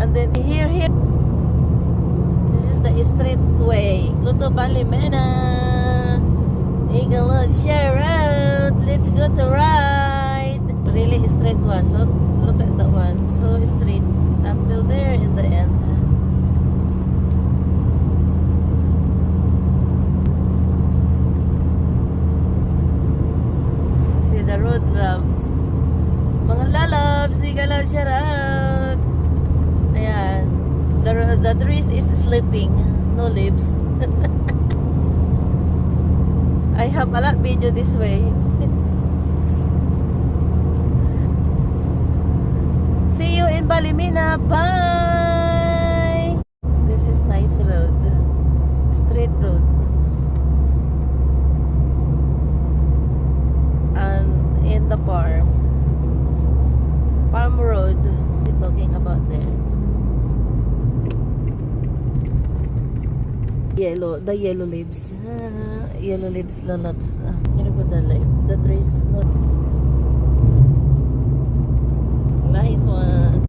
And then here, this is the street way. Luto Balimena, Eagle Share Road. Let's go to ride. Really straight one. Look at that one. So straight until there in the end. See the road loves. Mga lalabs, we gonna shout out. Ayan. The trees is sleeping. No leaves. I have a lot video this way. See you in Balimena. Bye. This is nice road. Straight road. And in the farm road, we're talking about there. The yellow leaves. Yellow leaves lalabs. Here go the trees. Nice one.